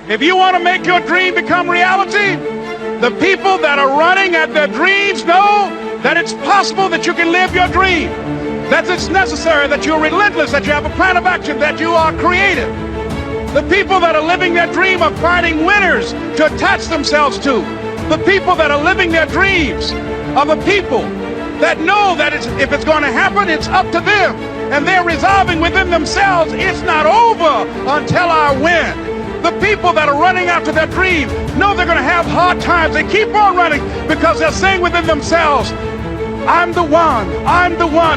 If you want to make your dream become reality, the people that are running at their dreams know that it's possible that you can live your dream, that it's necessary, that you're relentless, that you have a plan of action, that you are creative. The people that are living their dream are finding winners to attach themselves to. The people that are living their dreams are the people that know that if it's going to happen, it's up to them. And they're resolving within themselves, it's not over until I win. The people that are running after their dream know they're going to have hard times. They keep on running because they're saying within themselves, I'm the one,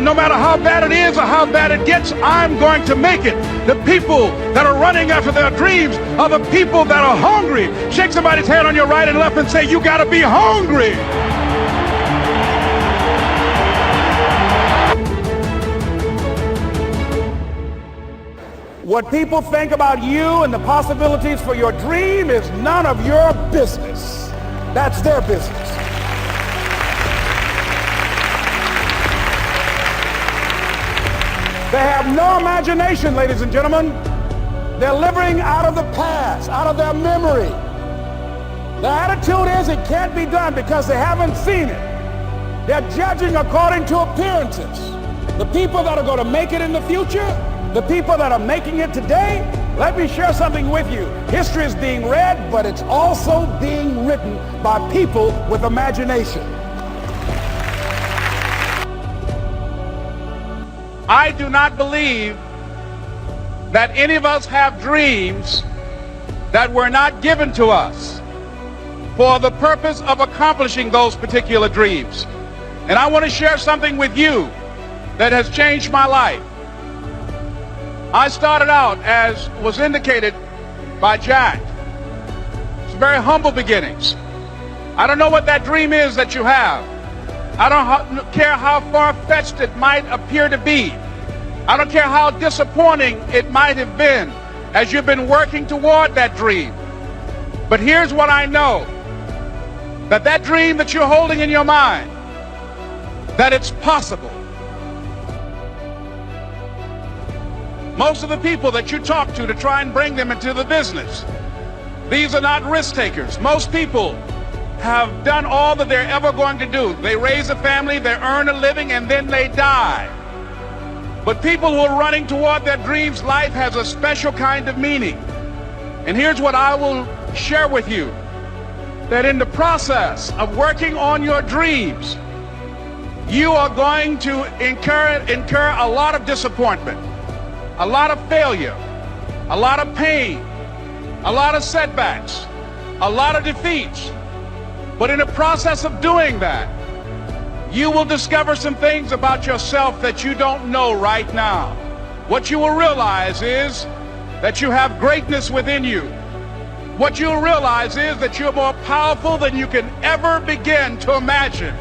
no matter how bad it is or how bad it gets, I'm going to make it. The people that are running after their dreams are the people that are hungry. Shake somebody's hand on your right and left and say, you got to be hungry. What people think about you and the possibilities for your dream is none of your business. That's their business. They have no imagination, ladies and gentlemen. They're living out of the past, out of their memory. The attitude is it can't be done because they haven't seen it. They're judging according to appearances. The people that are going to make it in the future, the people that are making it today, let me share something with you. History is being read, but it's also being written by people with imagination. I do not believe that any of us have dreams that were not given to us for the purpose of accomplishing those particular dreams. And I want to share something with you that has changed my life. I started out, as was indicated by Jack, it's very humble beginnings. I don't know what that dream is that you have. I don't care how far-fetched it might appear to be. I don't care how disappointing it might have been as you've been working toward that dream. But here's what I know, that that dream that you're holding in your mind, that it's possible. Most of the people that you talk to try and bring them into the business, these are not risk takers. Most people have done all that they're ever going to do. They raise a family, they earn a living, and then they die. But people who are running toward their dreams, life has a special kind of meaning. And here's what I will share with you, that in the process of working on your dreams, you are going to incur a lot of disappointment, a lot of failure, a lot of pain, a lot of setbacks, a lot of defeats. But in the process of doing that, you will discover some things about yourself that you don't know right now. What you will realize is that you have greatness within you. What you'll realize is that you're more powerful than you can ever begin to imagine.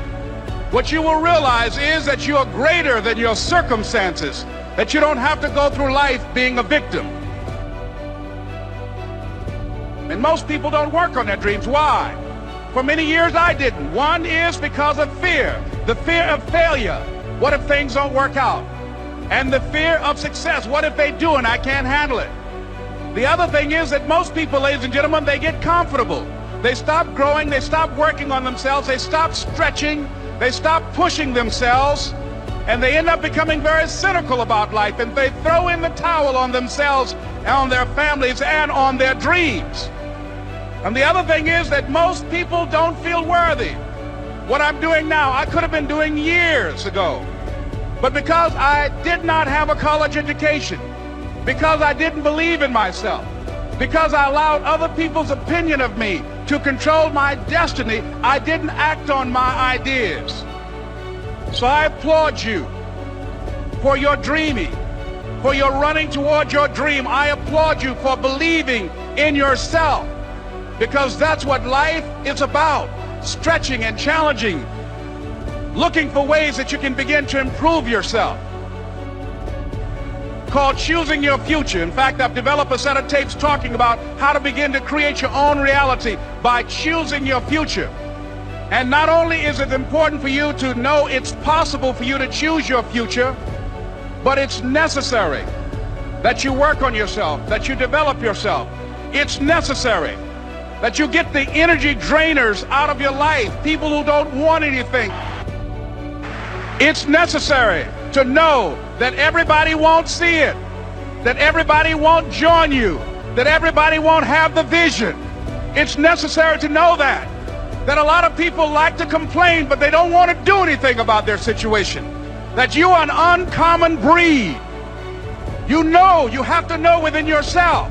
What you will realize is that you are greater than your circumstances, that you don't have to go through life being a victim. And most people don't work on their dreams. Why? For many years I didn't. One is because of fear. The fear of failure. What if things don't work out? And the fear of success. What if they do and I can't handle it? The other thing is that most people, ladies and gentlemen, they get comfortable. They stop growing. They stop working on themselves. They stop stretching. They stop pushing themselves. And they end up becoming very cynical about life. And they throw in the towel on themselves and on their families and on their dreams. And the other thing is that most people don't feel worthy. What I'm doing now, I could have been doing years ago. But because I did not have a college education, because I didn't believe in myself, because I allowed other people's opinion of me to control my destiny, I didn't act on my ideas. So I applaud you for your dreaming, for your running toward your dream. I applaud you for believing in yourself, because that's what life is about. Stretching and challenging, looking for ways that you can begin to improve yourself. Called Choosing Your Future. In fact, I've developed a set of tapes talking about how to begin to create your own reality by choosing your future. And not only is it important for you to know it's possible for you to choose your future, but it's necessary that you work on yourself, that you develop yourself. It's necessary that you get the energy drainers out of your life, people who don't want anything. It's necessary to know that everybody won't see it, that everybody won't join you, that everybody won't have the vision. It's necessary to know that a lot of people like to complain, but they don't want to do anything about their situation, that you are an uncommon breed. You know, you have to know within yourself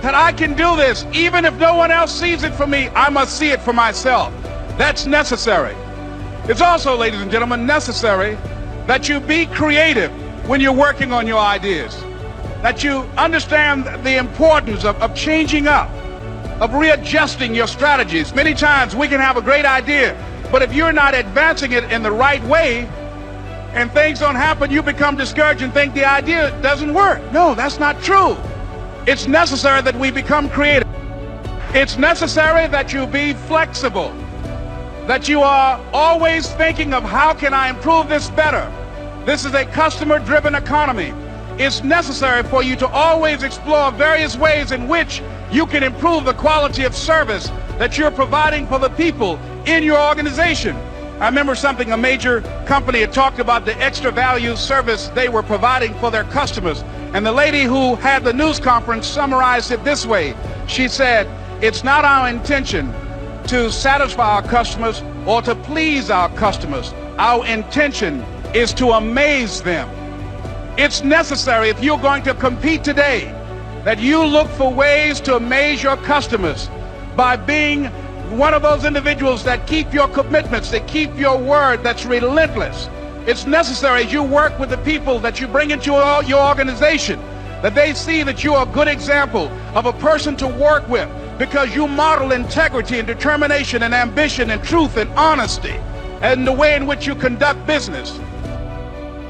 that I can do this. Even if no one else sees it for me, I must see it for myself. That's necessary. It's also, ladies and gentlemen, necessary that you be creative when you're working on your ideas, that you understand the importance of changing up, of readjusting your strategies. Many times we can have a great idea, but if you're not advancing it in the right way and things don't happen, you become discouraged and think the idea doesn't work. No, that's not true. It's necessary that we become creative. It's necessary that you be flexible, that you are always thinking of how can I improve this better. This is a customer-driven economy. It's necessary for you to always explore various ways in which you can improve the quality of service that you're providing for the people in your organization. I remember something a major company had talked about, the extra value service they were providing for their customers. And the lady who had the news conference summarized it this way. She said, "It's not our intention to satisfy our customers or to please our customers. Our intention is to amaze them." It's necessary, if you're going to compete today, that you look for ways to amaze your customers by being one of those individuals that keep your commitments, that keep your word, that's relentless. It's necessary as you work with the people that you bring into your organization, that they see that you're a good example of a person to work with, because you model integrity and determination and ambition and truth and honesty and the way in which you conduct business.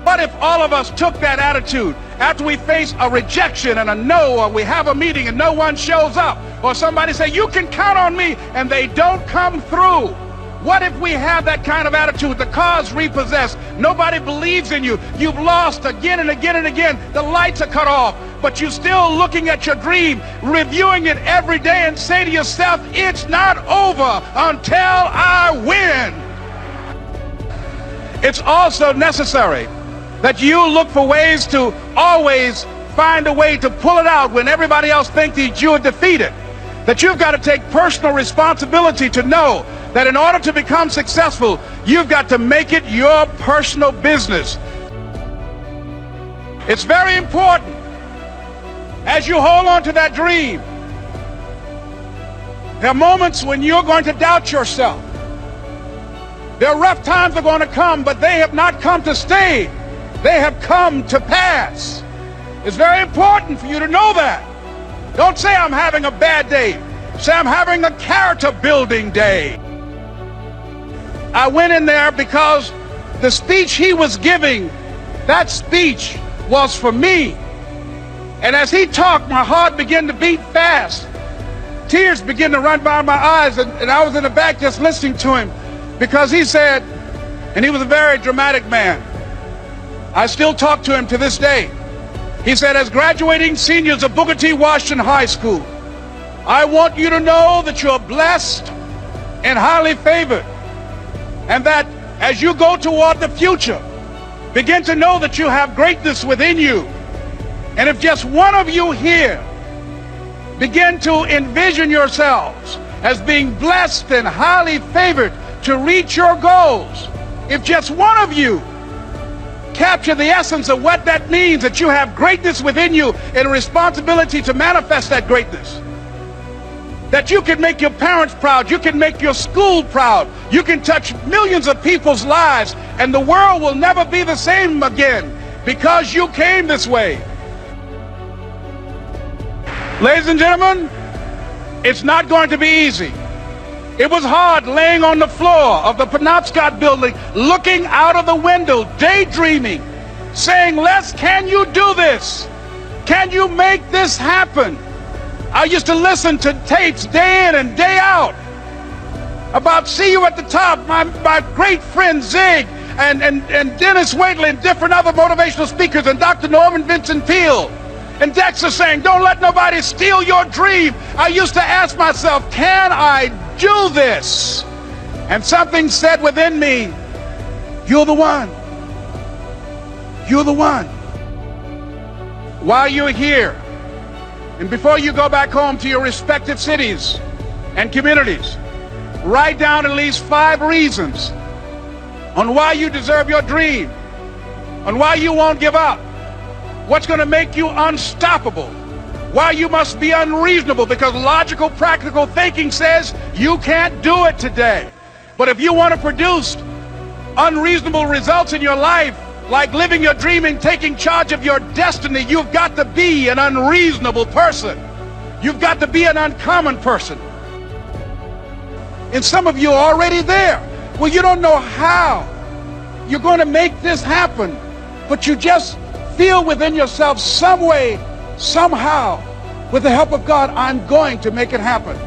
What if all of us took that attitude after we face a rejection and a no, or we have a meeting and no one shows up, or somebody say, "You can count on me," and they don't come through? What if we have that kind of attitude? The car's repossessed. Nobody believes in you. You've lost again and again and again. The lights are cut off, but you're still looking at your dream, reviewing it every day, and say to yourself, "It's not over until I win." It's also necessary that you look for ways to always find a way to pull it out when everybody else thinks that you are defeated. That you've got to take personal responsibility to know that in order to become successful, you've got to make it your personal business. It's very important as you hold on to that dream. There are moments when you're going to doubt yourself. There are rough times that are going to come, but they have not come to stay. They have come to pass. It's very important for you to know that. Don't say, "I'm having a bad day." Say, "I'm having a character building day." I went in there because the speech he was giving, that speech was for me. And as he talked, my heart began to beat fast. Tears began to run by my eyes, and I was in the back just listening to him, because he said, and he was a very dramatic man. I still talk to him to this day. He said, "As graduating seniors of Booker T. Washington High School, I want you to know that you're blessed and highly favored, and that as you go toward the future, begin to know that you have greatness within you. And if just one of you here begin to envision yourselves as being blessed and highly favored to reach your goals, if just one of you capture the essence of what that means, that you have greatness within you and a responsibility to manifest that greatness, that you can make your parents proud, you can make your school proud, you can touch millions of people's lives, and the world will never be the same again because you came this way." Ladies and gentlemen, it's not going to be easy. It was hard laying on the floor of the Penobscot building, looking out of the window, daydreaming, saying, "Les, can you do this? Can you make this happen?" I used to listen to tapes day in and day out about "See You at the Top," my great friend Zig and Dennis Waitley and different other motivational speakers, and Dr. Norman Vincent Peale. And Dexter's saying, don't let nobody steal your dream. I used to ask myself, can I do this? And something said within me, you're the one. You're the one. While you're here, and before you go back home to your respective cities and communities, write down at least 5 reasons on why you deserve your dream, on why you won't give up, what's going to make you unstoppable, why you must be unreasonable, because logical, practical thinking says you can't do it today. But if you want to produce unreasonable results in your life, like living your dream and taking charge of your destiny, you've got to be an unreasonable person. You've got to be an uncommon person. And some of you are already there. Well, you don't know how you're going to make this happen, but you just feel within yourself some way, somehow, with the help of God, I'm going to make it happen.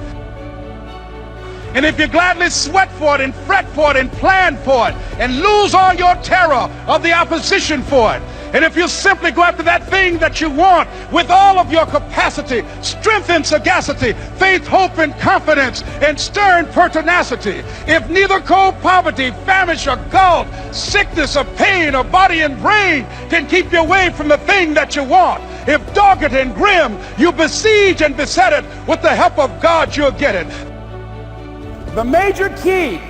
And if you gladly sweat for it and fret for it and plan for it and lose all your terror of the opposition for it, and if you simply go after that thing that you want with all of your capacity, strength and sagacity, faith, hope and confidence, and stern pertinacity, if neither cold poverty, famish or gulf, sickness or pain or body and brain can keep you away from the thing that you want, if dogged and grim you besiege and beset it, with the help of God you'll get it. The major key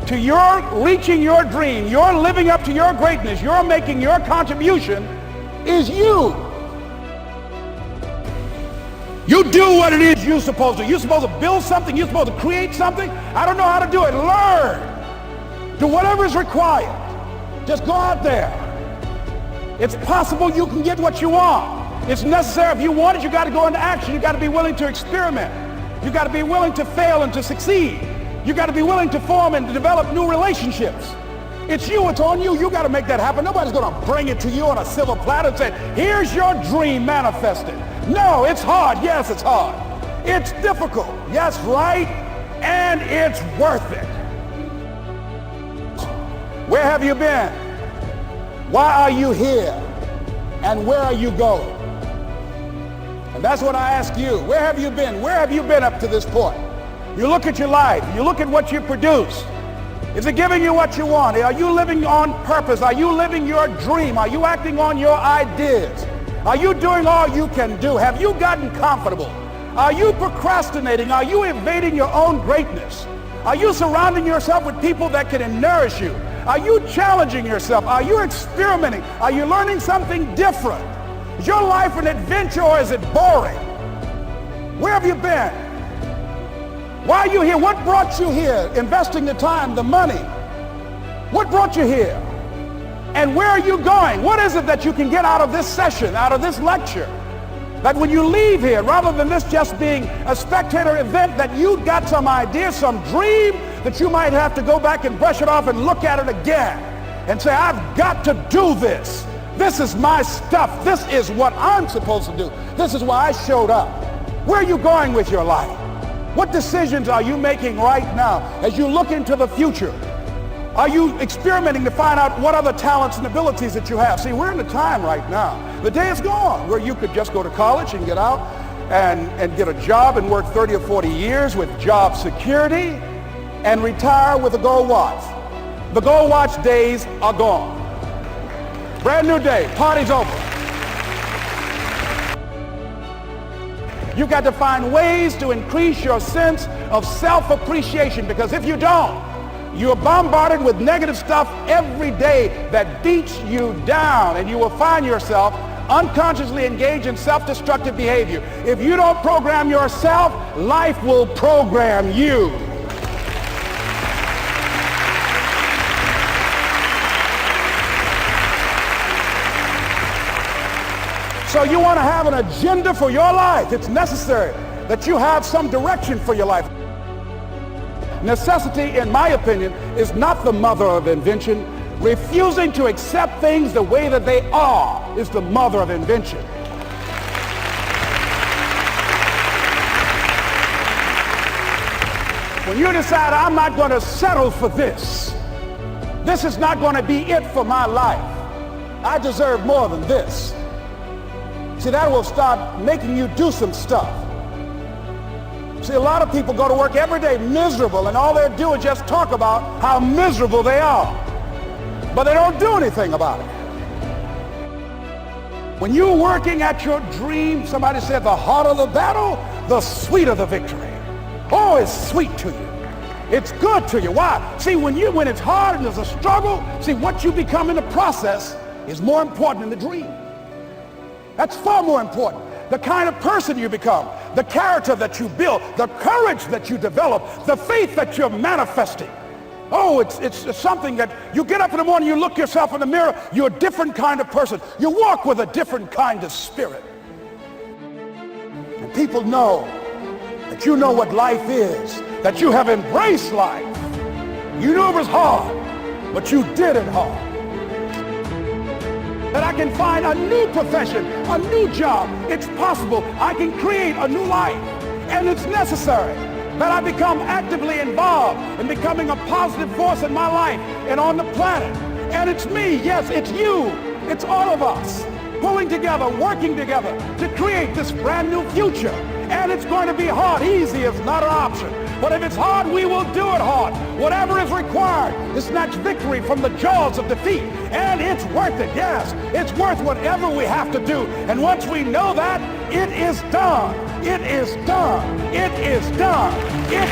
to your reaching your dream, your living up to your greatness, your making your contribution is you. You do what it is you're supposed to. You're supposed to build something. You're supposed to create something. I don't know how to do it. Learn. Do whatever is required. Just go out there. It's possible you can get what you want. It's necessary. If you want it, you got to go into action. You got to be willing to experiment. You got to be willing to fail and to succeed. You got to be willing to form and to develop new relationships. It's you, it's on you. You got to make that happen. Nobody's going to bring it to you on a silver platter and say, here's your dream manifested. No, it's hard. Yes, it's hard. It's difficult. Yes, right. And it's worth it. Where have you been? Why are you here? And where are you going? And that's what I ask you. Where have you been? Where have you been up to this point? You look at your life. You look at what you produce. Is it giving you what you want? Are you living on purpose? Are you living your dream? Are you acting on your ideas? Are you doing all you can do? Have you gotten comfortable? Are you procrastinating? Are you evading your own greatness? Are you surrounding yourself with people that can nourish you? Are you challenging yourself? Are you experimenting? Are you learning something different? Is your life an adventure or is it boring? Where have you been? Why are you here? What brought you here? Investing the time, the money. What brought you here? And where are you going? What is it that you can get out of this session, out of this lecture? That when you leave here, rather than this just being a spectator event, that you got some idea, some dream, that you might have to go back and brush it off and look at it again and say, I've got to do this. This is my stuff. This is what I'm supposed to do. This is why I showed up. Where are you going with your life? What decisions are you making right now as you look into the future? Are you experimenting to find out what other talents and abilities that you have? See, we're in a time right now. The day is gone where you could just go to college and get out and get a job and work 30 or 40 years with job security and retire with a gold watch. The gold watch days are gone. Brand new day, party's over. You've got to find ways to increase your sense of self-appreciation, because if you don't, you're bombarded with negative stuff every day that beats you down, and you will find yourself unconsciously engaged in self-destructive behavior. If you don't program yourself, life will program you. So you want to have an agenda for your life. It's necessary that you have some direction for your life. Necessity, in my opinion, is not the mother of invention. Refusing to accept things the way that they are is the mother of invention. When you decide, I'm not going to settle for this. This is not going to be it for my life. I deserve more than this. See, that will start making you do some stuff. See, a lot of people go to work every day miserable, and all they do is just talk about how miserable they are. But they don't do anything about it. When you're working at your dream, somebody said the harder the battle, the sweeter the victory. Oh, it's sweet to you. It's good to you. Why? See, when it's hard and there's a struggle, see, what you become in the process is more important than the dream. That's far more important. The kind of person you become, the character that you build, the courage that you develop, the faith that you're manifesting. Oh, it's something that you get up in the morning, you look yourself in the mirror, you're a different kind of person. You walk with a different kind of spirit. And people know that you know what life is, that you have embraced life. You knew it was hard, but you did it hard. That I can find a new profession, a new job. It's possible. I can create a new life, and it's necessary that I become actively involved in becoming a positive force in my life and on the planet. And it's me, yes, it's you, it's all of us, pulling together, working together to create this brand new future. And it's going to be hard. Easy is not an option. But if it's hard, we will do it hard. Whatever is required to snatch victory from the jaws of defeat. And it's worth it, yes. It's worth whatever we have to do. And once we know that, it is done. It is done. It is done. It